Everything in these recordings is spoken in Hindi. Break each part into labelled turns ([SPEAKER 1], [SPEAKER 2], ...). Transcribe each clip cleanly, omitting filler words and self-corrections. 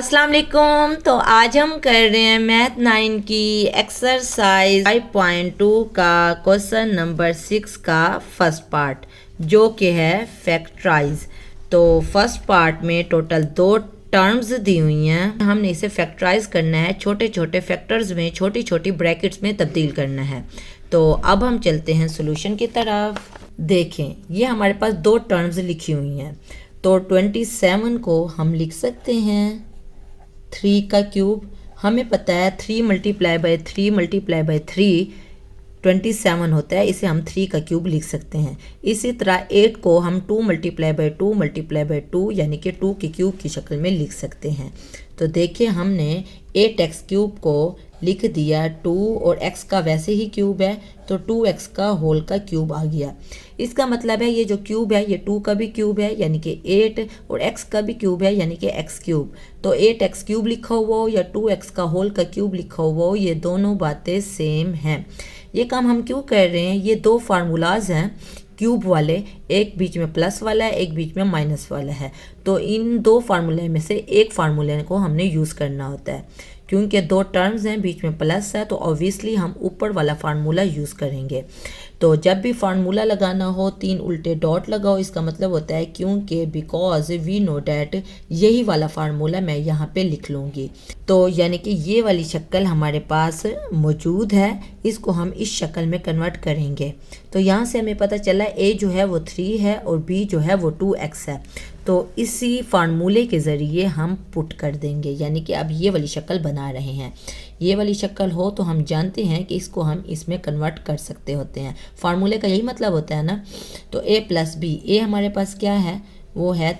[SPEAKER 1] अस्सलाम वालेकुम। तो आज हम कर रहे हैं मैथ 9 की एक्सरसाइज 5.2 का क्वेश्चन नंबर 6 का फर्स्ट पार्ट जो कि है फैक्टराइज। तो फर्स्ट पार्ट में टोटल 2 टर्म्स दी हुई हैं, हमने इसे फैक्टराइज करना है, छोटे छोटे फैक्टर्स में छोटी छोटी ब्रैकेट्स में तब्दील करना है। तो अब हम चलते हैं सॉल्यूशन की तरफ। देखें ये हमारे पास 2 टर्म्स लिखी हुई हैं। तो 27 को हम लिख सकते हैं 3 का क्यूब। हमें पता है 3 मल्टीप्लाई बाई 3 मल्टीप्लाई बाई 3 27 होता है, इसे हम 3 का क्यूब लिख सकते हैं। इसी तरह 8 को हम 2 मल्टीप्लाई बाई 2 मल्टीप्लाई बाई 2 यानी कि 2 के क्यूब की शक्ल में लिख सकते हैं। तो देखिए हमने 8x क्यूब को लिख दिया 2 और x का वैसे ही क्यूब है तो 2x का होल का क्यूब आ गया। इसका मतलब है ये जो क्यूब है ये 2 का भी क्यूब है यानी कि 8 और x का भी क्यूब है यानी कि x क्यूब। तो 8x क्यूब लिखा हुआ हो या 2x का होल का क्यूब लिखा हुआ हो, ये दोनों बातें सेम हैं। ये काम हम क्यों कर रहे हैं, ये 2 फार्मूलाज हैं क्यूब वाले, एक बीच में प्लस वाला है एक बीच में माइनस वाला है। तो इन 2 फार्मूले में से एक फार्मूले को हमने यूज़ करना होता है। क्योंकि 2 टर्म्स हैं बीच में प्लस है तो ऑब्वियसली हम ऊपर वाला फार्मूला यूज़ करेंगे। तो जब भी फार्मूला लगाना हो 3 उल्टे डॉट लगाओ, इसका मतलब होता है क्योंकि बिकॉज वी नो डैट यही वाला फार्मूला मैं यहाँ पे लिख लूँगी। तो यानी कि ये वाली शक्ल हमारे पास मौजूद है, इसको हम इस शक्ल में कन्वर्ट करेंगे। तो यहाँ से हमें पता चला a जो है वो 3 है और b जो है वो 2x है। तो इसी फार्मूले के ज़रिए हम पुट कर देंगे, यानी कि अब ये वाली शक्ल बना रहे हैं। ये वाली शक्ल हो तो हम जानते हैं कि इसको हम इसमें कन्वर्ट कर सकते होते हैं। फार्मूले का यही मतलब होता है ना। तो a प्लस बी, a हमारे पास क्या है वो है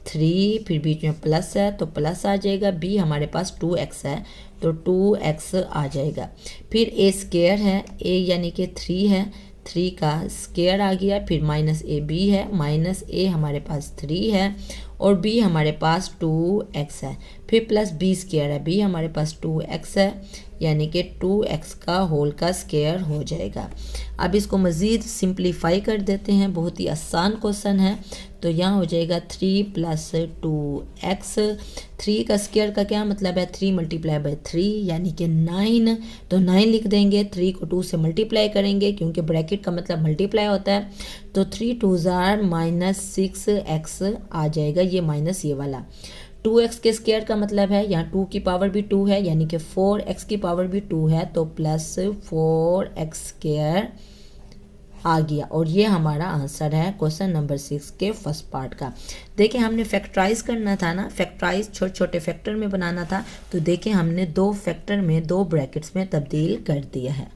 [SPEAKER 1] 3, फिर बीच में प्लस है तो प्लस आ जाएगा, b हमारे पास 2x है तो 2x आ जाएगा। फिर a स्क्वायर है, a यानी कि 3 है, 3 का स्क्वायर आ गया, फिर माइनस ए बी है, माइनस ए हमारे पास 3 है और बी हमारे पास 2x है, फिर प्लस बी स्क्वायर है, बी हमारे पास 2x है यानी कि 2x का होल का स्क्वायर हो जाएगा। अब इसको मज़ीद सिंप्लीफाई कर देते हैं, बहुत ही आसान क्वेश्चन है। तो यहाँ हो जाएगा 3 प्लस 2x, 3 का स्क्वायर का क्या मतलब है 3 मल्टीप्लाई बाई 3 यानी कि 9। तो 9 लिख देंगे, 3 को 2 से मल्टीप्लाई करेंगे क्योंकि ब्रैकेट का मतलब मल्टीप्लाई होता है। तो 3 2 जार -6x आ जाएगा, ये माइनस ये वाला। 2x के स्क्वायर का मतलब है यहाँ 2 की पावर भी 2 है यानी कि 4x की पावर भी 2 है तो प्लस 4x स्क्वायर आ गया। और ये हमारा आंसर है क्वेश्चन नंबर 6 के फर्स्ट पार्ट का। देखिए हमने फैक्टराइज करना था ना, फैक्टराइज छोटे छोटे फैक्टर में बनाना था। तो देखिए हमने 2 फैक्टर में 2 ब्रैकेट्स में तब्दील कर दिया है।